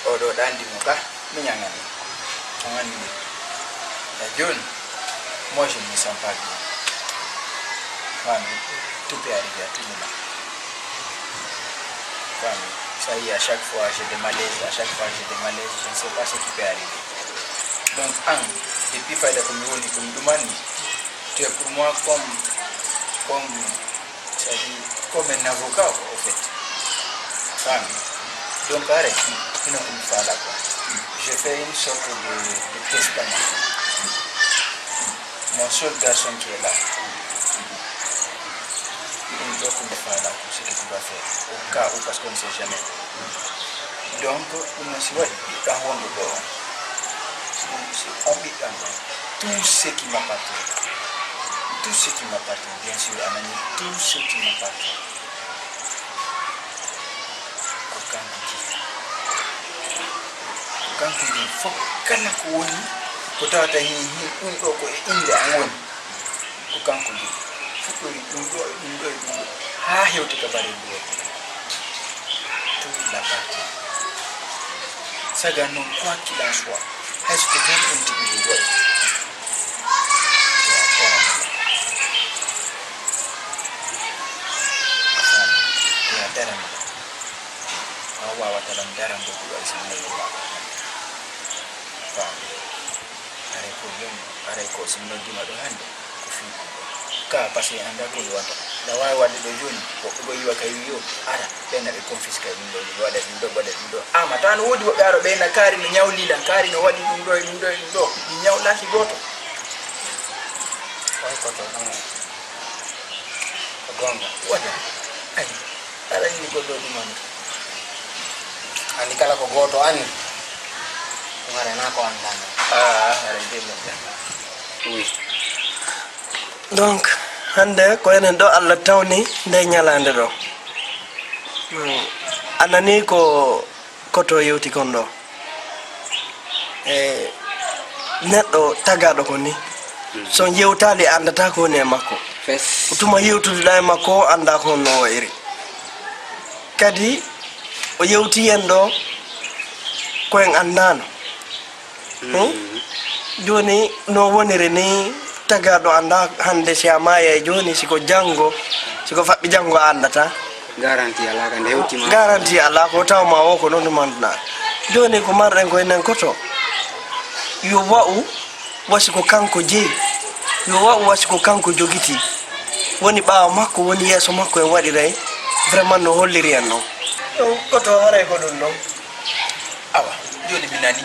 Odo dandi muka menyangan tangan ini. Jun, moi je me sens pas bien. Fami, tout peut arriver à tout moment. Fami, ça y est, à chaque fois j'ai des malaises, je ne sais pas ce qui peut arriver. Donc, depuis Faïda comme Doumani, tu es pour moi comme un avocat au fait. Fami, donc arrête. Je fais une sorte de testament. Mon seul garçon qui est là, il doit me faire là pour ce que tu vas faire, au cas où, parce qu'on ne sait jamais. Donc, on me dit, tout ce qui m'appartient, bien sûr, Anani, tout ce qui m'appartient. Kan kudi fokana ko woni ko tawata hin do ko inde an woni ko kan kudi fukori dum do ha hewti ka bare do toute la partie saga non quoi qu'il en soit est-ce que même individuel daram do ko are ko simno dima do hande ko fi ka pasi anda ko wata da way wadde do joni ko go yiwa kay wiyo ara bena be confisque dum do wada dum do ama tan wodi wo garo be na kari no nyawli lan kari no wadi dum do ni nyawla ci goto way ko to no ko gonga wada ay ala ni ko do dum ani kala ko goto ani ngarena ko andana oui. Donc hande ko enen do Allah tawni nde nyalande do anani ko koto yewti kon do neddo tagado ko ni so yewtali andata ko ne makko utuma yewtude day makko anda ko no iri kadi o yewti en do ko en andano joni no wonire ni tagado anda hande siamaya joni siko jango siko fabbi jango andata garanti ala kan hewti ma garanti ala ko tawma o ko non mandna joni ko marren ko enen koto yo wa'u wasiko kanko je yo wa'u wasiko kanko jogiti woni baaw makko woni yeso makko en wadi ray vraiment no holliri en non koto haray ko dun non awa joni minani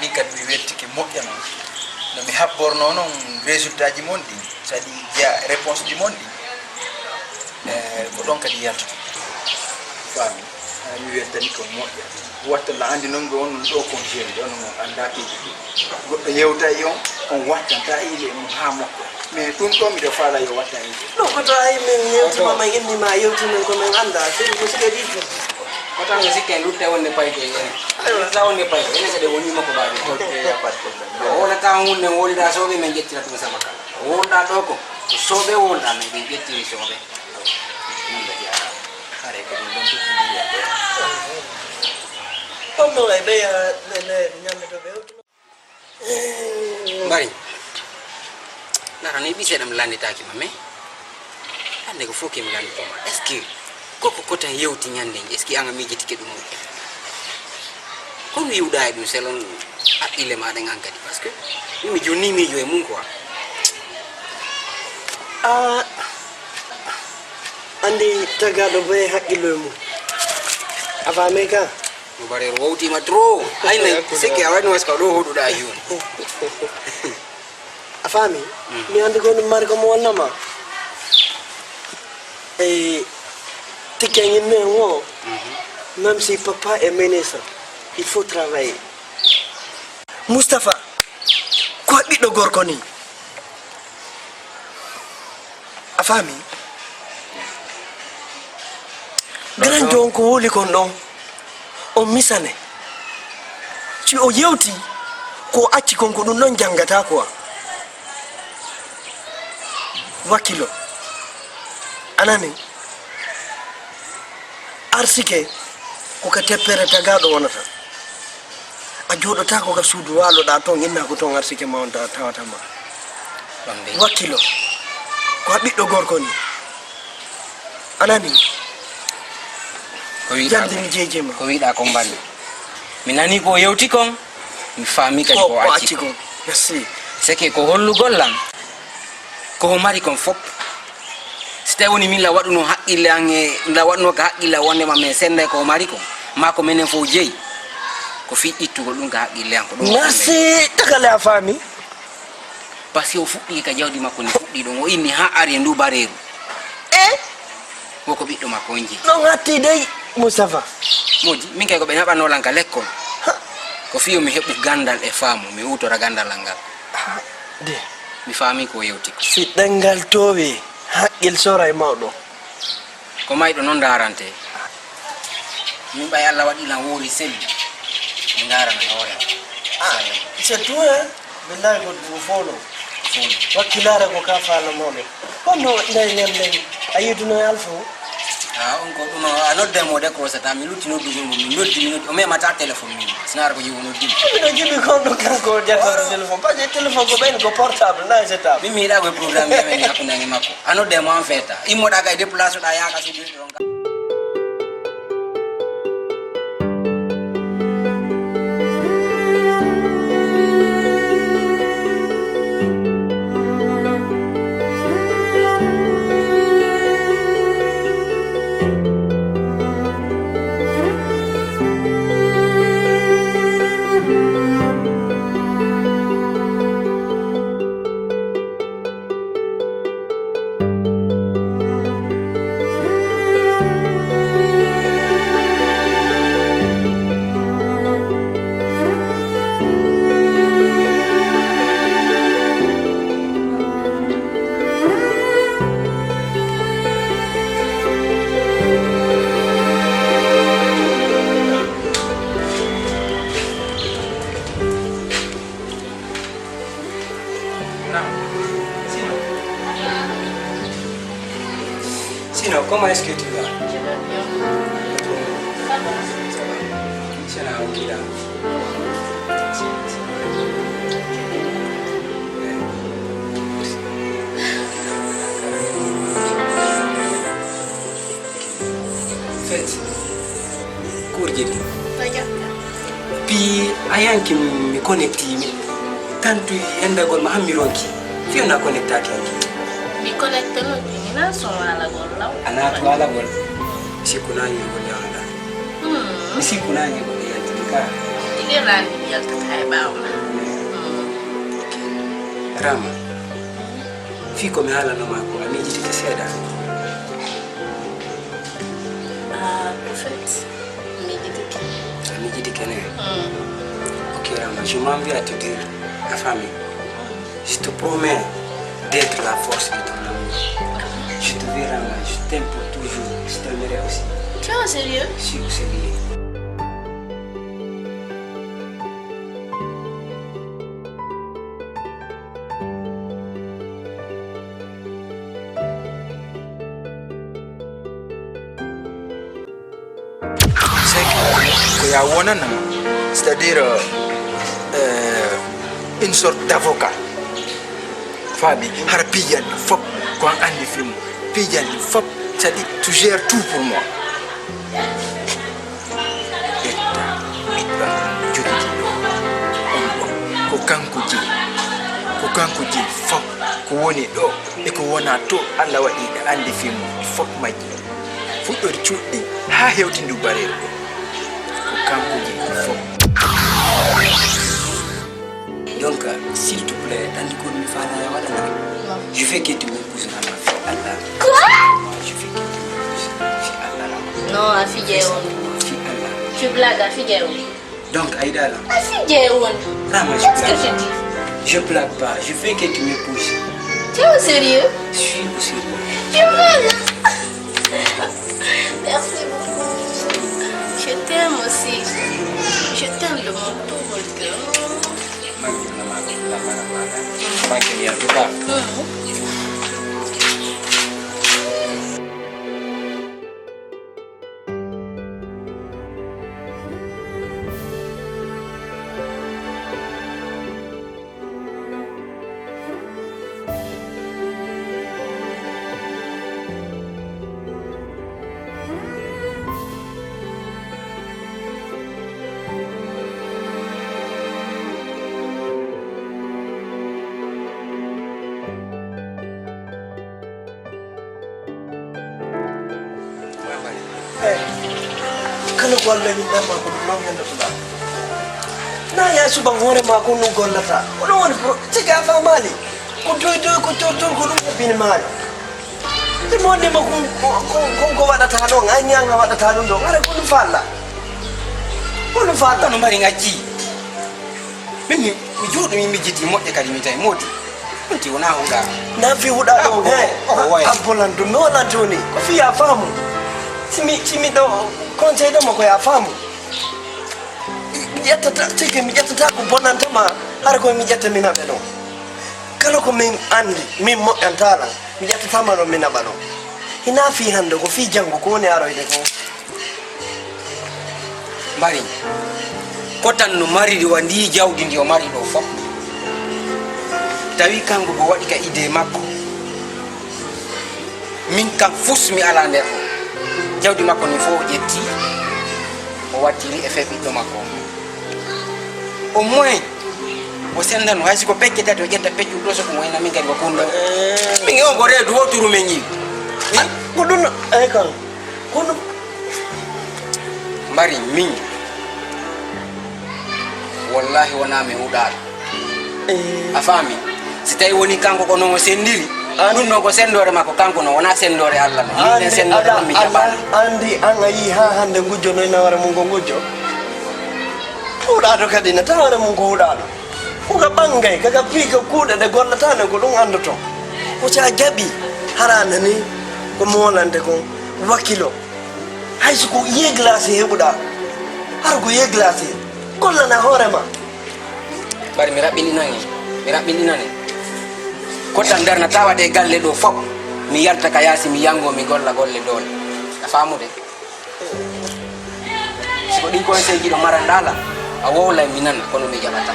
min kad mi wettike moƴƴama no mi habborno non résultat ji mon ɗi sadi ja réponse ji mon ɗi ko ɗon kadi yaltata fami mi wettani ko moƴƴa watta la andi non go on ɗo congéri ɗon on andaki goɗɗo yewta e on wattanta ile mum ha moƴƴa mais ɗum ɗo miɗo faala yo watta ile non koto ay min yewtima ma innima yewtimen ko min anda sedi ko sigadi Kota ngasiken lu tawon ne pai ke ne. Ayo tawon ne pai. Ini kada woni mako ba ne. Okay, ya pat ko. Ona tawon ne woni da sobe men jetti ratu sama kala. Onda doko. Sobe onda men jetti sobe. Nda ya. Kare Không đâu lại bây giờ lên nhân được béo. Bari. Nara ni bisa dalam landi taki mame. Ande ko foke mi landi toma. Est-ce que koko kota yewti nyande est-ce que anga miji tike dum. Ko mi uday dum selon akile ma da ngankadi parce que mi joni mi joy mun quoi. Andi tagado be hakilo mu. Apa meka? Bare woti matro. Ai na seke awani waska do hodu da yun. Afami? Mi andi ko mar ko mo wala ma. Tikengi me ngo. Même si papa est ministre, il faut travailler. Mustafa, ko biddo gorko ni. Afami? Grand jon ko woli kon don. O misane. Ci o yewti ko acci kon ko dum non jangata quoi. Wakilo. Anani. Arsike ko ka teppere tagado wonata. A jodota ko ka suudu walo da ton inna ko ton arsike mawta tawata ma. Wakilo. Ko biddo gorko ni. Anani. Ko wiida ko mbani minani ko yewti kon mi fami kadi ko acci kon merci seke ko hollugol lam ko mari kon fop sita woni min la waduno haqqille ange la wadno ka haqqille wonde ma men sende ko mari ko mako menen fo jeyi ko fi ittugol dum ka haqqille an ko do merci takale a fami parce que o fuddi ka jawdi makko ni fuddi don o inni ha ari ndu bareru ko biddo makko onji no ngati dey Mustafa moji min kay ko be nabano lanka lekkol ko fiyo mi hebu gandal e faamu mi utora gandal langal de mi faami ko yewti ko si dangal towe haqqil sora e mawdo ko maydo non darante min bay Allah wadi lan wori selli mi darana hore c'est tout hein billahi ko du folo wakilara ko ka faala mawdo kono ndey nem ayiduna alfo on ko dum anodde mo de ko sata mi lutti noddu gol mi noddi o mata telephone mi sinar ko jiwo noddi mi do jibi ko do kanko jatto telephone pas telephone ko ben ko portable na jeta mi da ko programme be men yakko nangi makko anodde mo en feta immo da kay déplacer da yaka so di don Sinon, comment est-ce que tu vas? Je vais bien. Ça va. C'est là où il a. Faites. Courrier. Regarde. Puis, ayant qui me connecte, tant que yenda gol ma hamironki. Fi on a connecté à quelqu'un. Mi connecte no dina so ala gollaw. Ana to ala gol. Si kuna yi gol yanda. Si kuna yi gol yanda ka. Ile rani yalta kay baawna. Rama. Fi ko mi hala no ma ko ami jiti seda. En fait, mi jiti kene. Ok Rama, je m'en vais à te dire la famille. Je te promets d'être la force de ton amour. Je te verrai, Rama, je t'aime pour toujours. Je t'aimerai aussi. Tu es sérieux? Je suis sérieux. ya wonana, c'est-à-dire une sorte d'avocat. Fabi, har pijan fop quand andi film, pijan fop, c'est-à-dire tu gères tout pour moi. Ko kanko ji fop ko woni do e ko wona to Allah wadi da andi film fop maji fuɗɗor cuɗɗi ha hewtindu barel ko kanko ji fop. Donc s'il te plaît tandi ko mi fala ya wadana je fais que tu m'épouses dans ma fille Allah. Quoi? Je fais que tu m'épouses fille Allah. Non, affigeon. Fille Allah. Tu blagues, affigeon. Donc Aïda là. Affigeon. Rama, Qu'est-ce que je dis? je blague pas, je fais que tu m'épouses. Tu es au sérieux? Je suis au sérieux. Tu m'aimes? Merci beaucoup. Je t'aime aussi. Je t'aime de mon tout mon cœur. Kalau golle ni dama ko non yanda tula na ya su ban hore ma ko non gollata ko non ci ga fa mali ko to ko dum bin mali ti mo ne ma ko wada ta don an yanga wada ta don do ngare ko falla no mari ngaji mimi mi judo mi jiti modde kadi mi tay modi unti wona huda na fi huda do ambulan do no la joni ko fi ya famu Simi do konse do mo ko ya famu yata tike mi yata ko bonantama har ko mi yata mina be do kala ko min andi min mo antala mi yata tamano mina bano ina fi hande ko fi jango ko ne aro ide ko mari ko tan no mari di wandi jawdi ndi o mari do fop tawi kanko bo wadi ka ide makko min kam fus mi ala nder jawdi makko ni fo jetti o wattiri e febi do makko au moins o sendan haysi ko pekke tati o jetta peccu do so ko wayna min kadi ko kundo min on go redu woturu men yi ko dun ay kan ko no mari min wallahi wona me udal afami si tay woni kanko ko no sendiri dun no ko sendore makko kanko no wona sendore Allah no min sendore mi jabal andi an ayi ha hande ngujjo no ina wara mun go ngujjo uda do kadi na tawara mun go uda ko ga bangay kaga pika kuda de gollata ne ko dum andoto ko ca jabi harana ni ko molande ko wakilo hay su ko ye glace hebuda har ko ye glace kollana horema bari mi rabini nani ko tan darna tawade galle do fop mi yarta ka yasi mi yango mi golla golle dole a famude ko din ko sen gido marandala a wowla mi nan kono mi jabata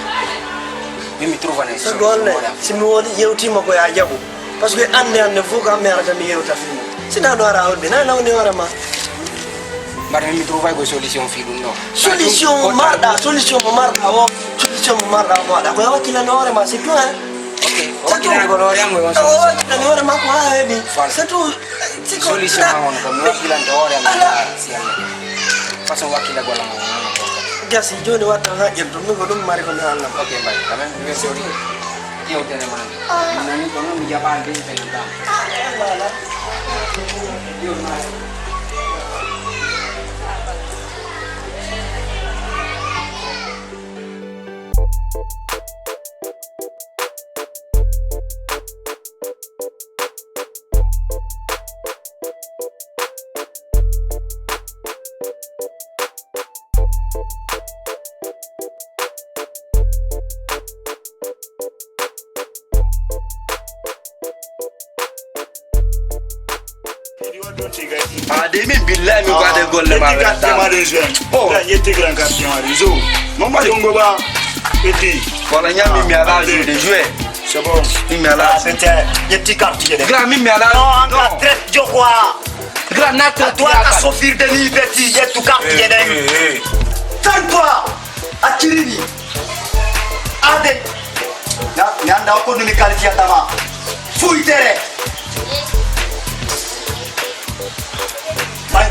mi trouva ne so golle si mi woni yewtima ko ya jabu parce que ande fu ka mi arata mi yewta fi sina do ara holbe na nawni warama mari mi trouva ko solution fi dum no solution mo marda o solution mo marda mo da ko wakila no warama c'est tout hein. Wakila ko lori yangu wonso. Wakila ni ora mako haebi. Setu solution on ko wakila ndo ora yangu siya. Paso wakila gola mo. Gasi joni wata ha jento mi ko dum mari ko na Allah. Okay bye. Kamen mi sori. Yo tene man. Nani ko no mi jaba de pe nda. Yo mari. Anyone Ademi billahi mi gwade golle ma Quartier Marenzen. Oh. Il y a grand quartier Marenzen. Maman Dongo ba. Eti. Voilà nyami mi ala jouer de jouer. C'est bon. Mi ala. C'était les petits quartiers. Grand mi ala. Non, on a traite de quoi? Grand na to Toi à Sofir de ni petit, il y a tout quartier de. Tantoi à Kirini. Ade. Nyanda ko ni quartier tama. Fuitere. Bye.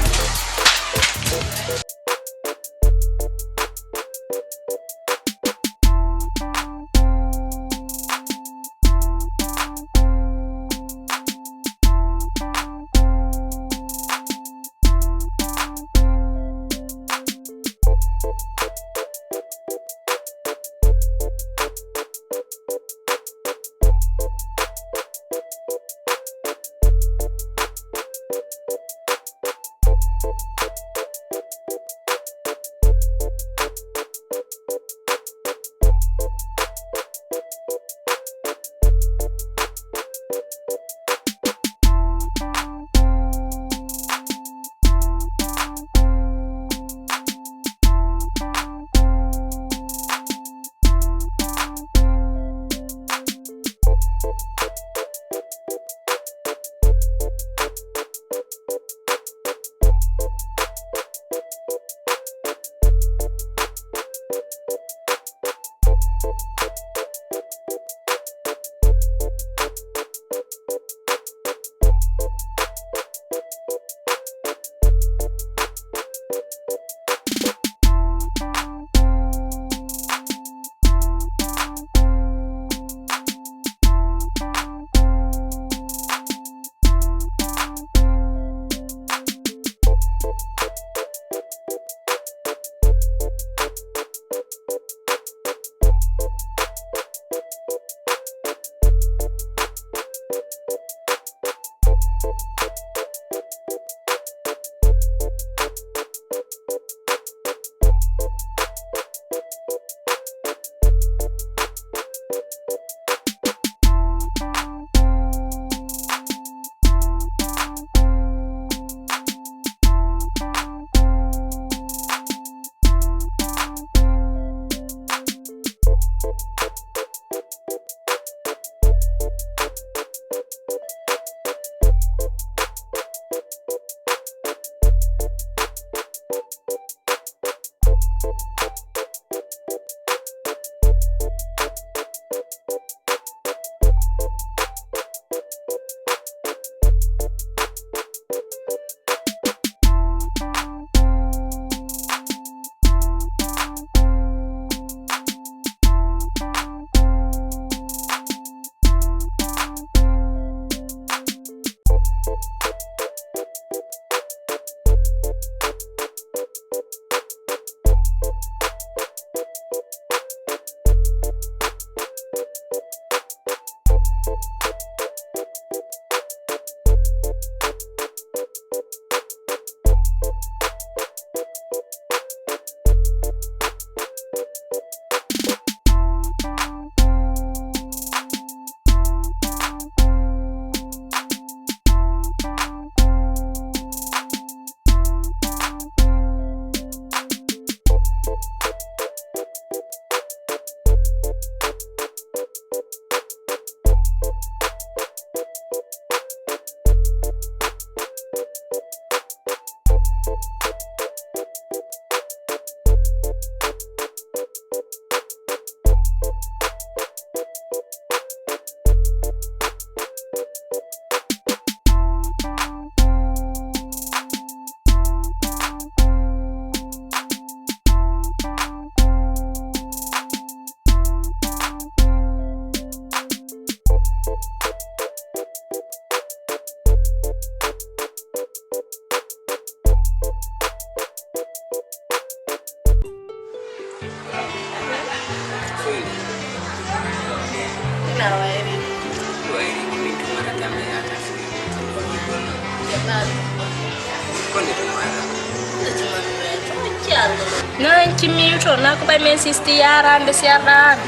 Nan kimito na ko bay men sisti yarande si yardan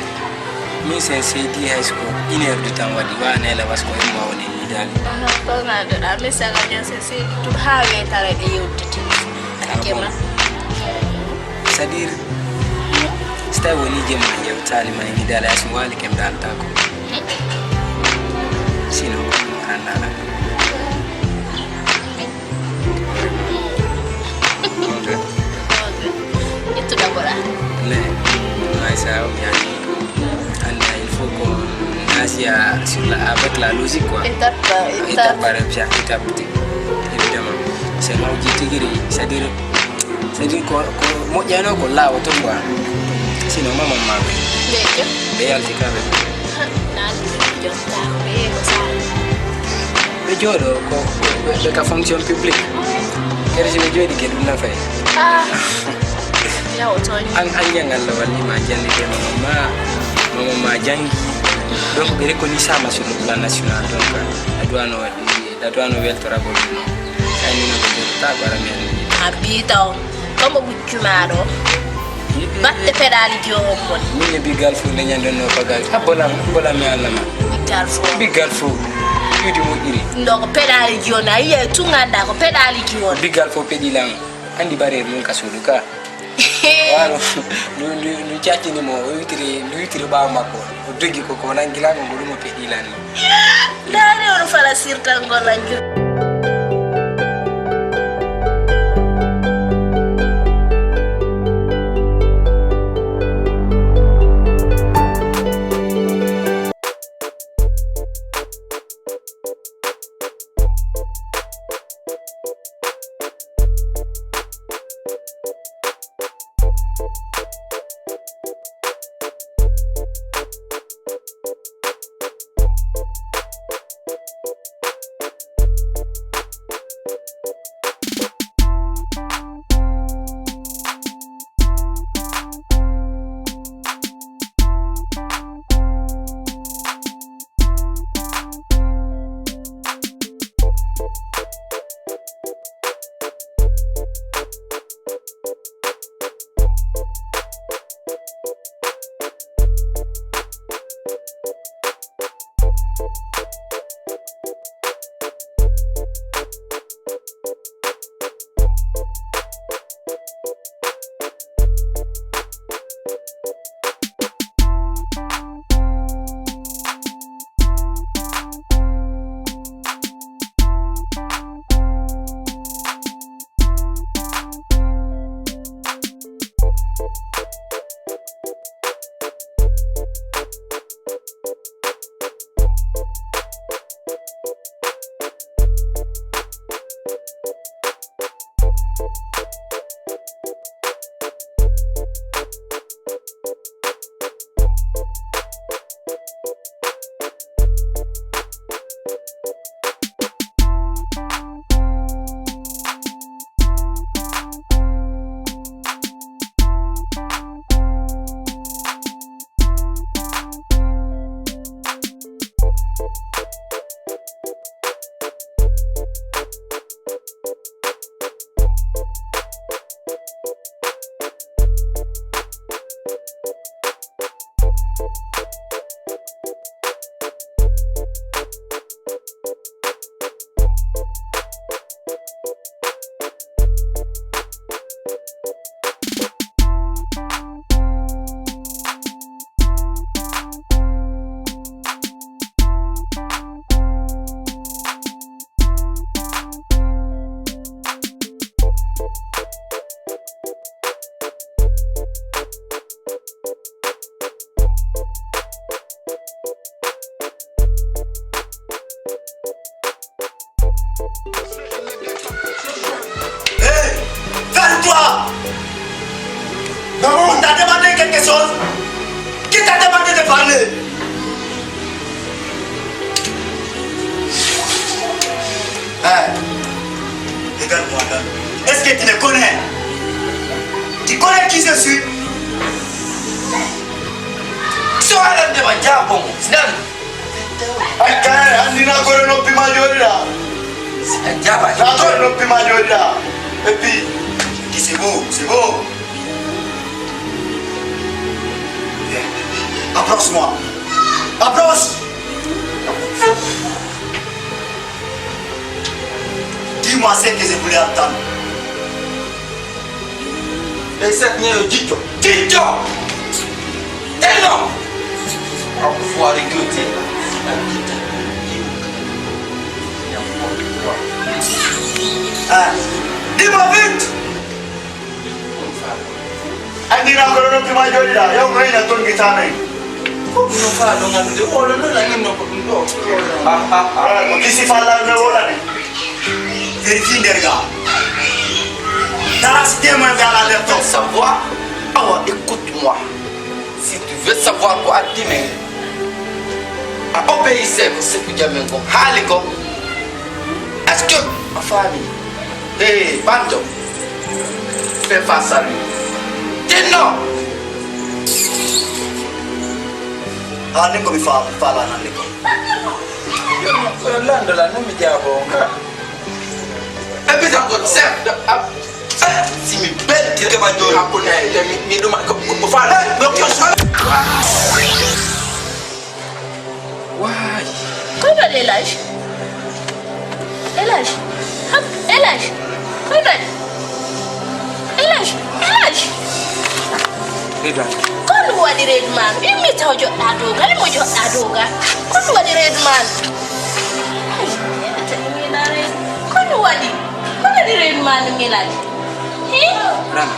mi sen seydi high school 1 heure de temps wadi wa ne la basko mo woni idali. Ko ngada amesa nganya sesi tu hawe tare de yewtete. Akema. C'est-à-dire stay woni jema yewtali ma idali asmo wali kem dal tako. Sino anala. Itu d'abord. Mais ça yani il faut qu'on aille avec la logique quoi. Étape par étape évidemment. C'est là où c'est-à-dire mo jano ko lawo to quoi. Sinon maman m'a Bejo. Beyal ti kabe. Nan jonta be ko sa. Bejo do ko ka fonction publique. Kere je bejo di ke dum na fay. Ah. Ya otoni. An jangal la wali ma jangi ke mama jangi. Donc be reconnaissable sur le plan national donc adouano weltorabo no. Kani no be ta bara men. Habita como bucumaro. Batte pedali jomon. Ni bigal fu ne nyande no pagal. Bola me alama. Bigal fu. Yudi mo iri. Ndoko pedali jona iye tunganda ko pedali jona. Bigal fu pedilang. Andi bare mun kasuluka. Waro lu chati ni mo uitiri ba mako. Odogi ko nangila ngulu mo pedilani. Dare on fala sirta ngolanju. On t'a demandé quelque chose? Qui t'a demandé de parler? Regarde-moi là. Est-ce que tu me connais? Tu connais qui je suis? Soalnya dia macam sedang. Akan andina gore no pima jorida. Jaba. La gore no pima jorida. Et puis, c'est beau, c'est beau. Approche-moi. Approche. dis-moi ce que je voulais entendre. Et cette nuit, Dicho. Dicho! Et non! On peut voir les gueuletiers. Dis-moi vite! Andina korono pima jodi da, yo ngai na ton gitana. No fa do ngam de wala no la ngim no ko ndo. Kisi falla me wala ne. Vérifie derga. Taras témoin vers la lettre. Savoir? Ah, écoute-moi. Si tu veux savoir quoi dire, obéissez pour ce que tu as mis. Haliko. Est-ce que ma famille, Banjo, fait face à lui? Dis non. Ah, ne ko mi fa la nan liko. Lando la no mi jabo ka. Et puis encore, si mi belle qui te va donner un peu de mi doma ko fa la. Donc yo sa. Why? Kau dah Elash? Elash? Hap, Elash? Kau dah? Elash? Elash? Redan. Kau luar di Redman. Ini tahu jok ado kan? Mau jok ado kan? Kau luar di Redman. Kau luar di? Kau dah di Redman ngelak? Ram.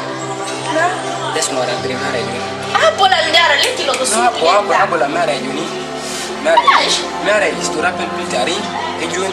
Laisse-moi rentrer ma réunion. Apa langgaran lagi lo Non, apa la ma réunion. Elash? Mère, je te rappelle plus tard. Et Dieu.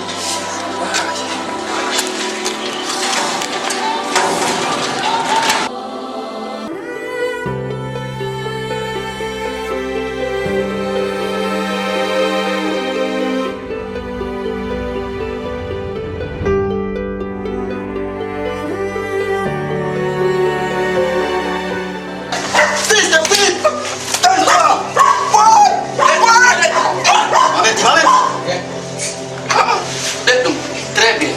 Très bien.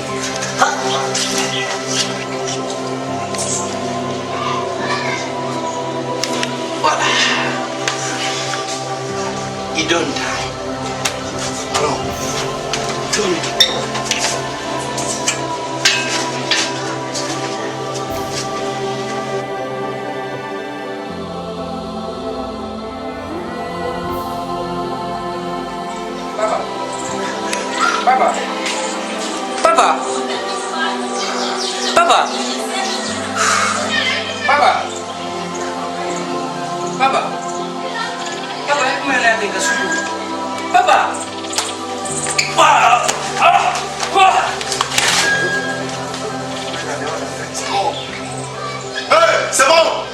Voilà. You don't die. No. Don't. Papa. Papa. Papa. Papa. Papa. Papa, aku main nanti ke suku. Papa. Hey, c'est bon!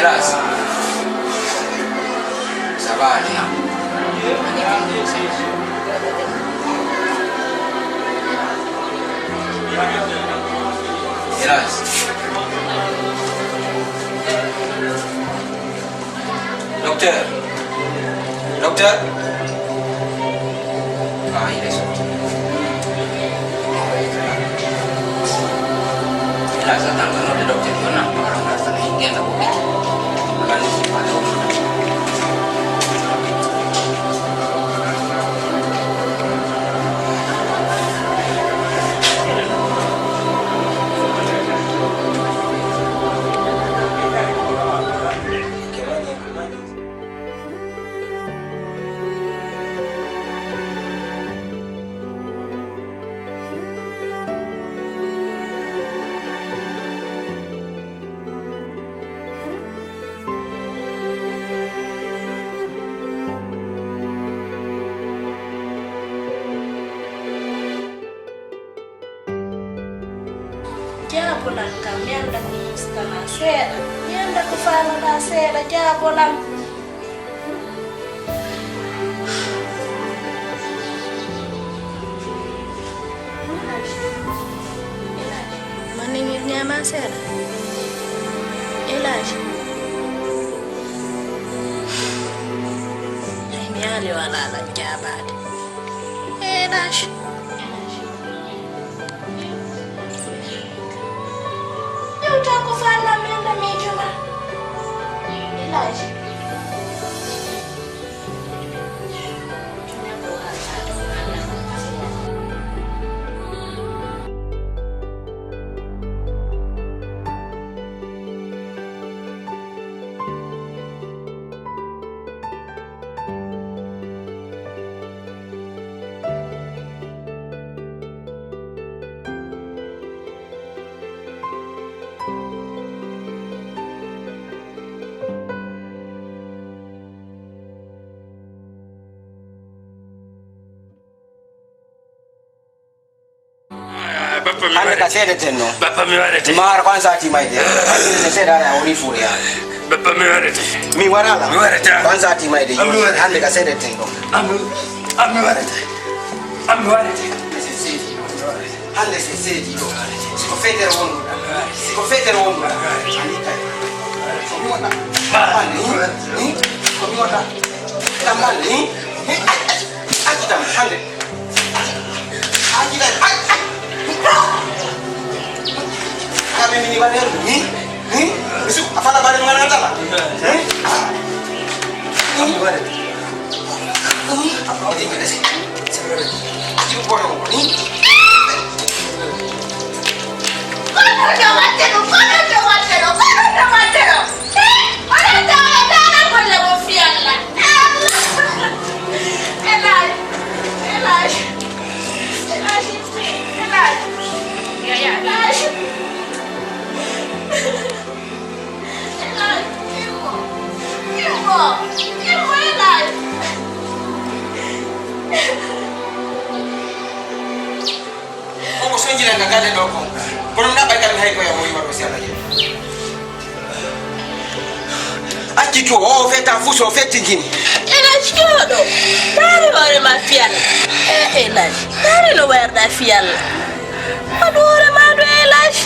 Jelas. Sabar ya. Jelas. Dokter. Dokter. Ah, ini sudah. Jelas, datang kalau dokter itu nak orang rasa ini yang tak boleh. Bukan pada umur. Jangan pulang kami anda mustahil saya. Ya anda kufana na sera jabolam. Maningin niya masera. Elaj. Ay miyali wala lang jabad. Elaj. Utang kufana menda mijuma. Elaj. Anda kasede tenno. Bapa mi warete. Mara kwanza ati maide. Kasede ana unifuri ya. Bapa mi warete. Mi warala. Mi warete. Kwanza ati maide. Anda kasede tenno. Ami warete. Ami warete. Anda sesedi yo. Siko fete rondo. Siko fete rondo. Andika. Komiona. Mali. Komiona. Tamali. Akita hande. Akita. Kami mini badan ni, besok apa nak badan mana tak? Kami badan. Apa lagi mana sih? Cium korang ni. Kono jangan terus. Orang jangan boleh berfiala. Elaj. Ya. Elaj. Kau senjil yang gagal ada dong. Kau nak baikkan hai kau yang mau ibarat siapa lagi? Aji tu, feta fuso fetingin. Elaj kyodo. Dari orang mafian. Elaj. Dari luar dah fial. Aduh orang madu Elaj.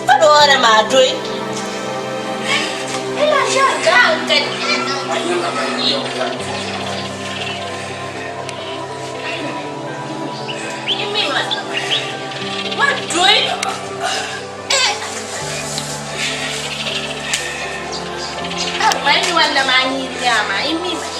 Aduh orang madu. Elaj jangan kan. Ini mana? Madu. Main wala mangi nyama. Ini mana?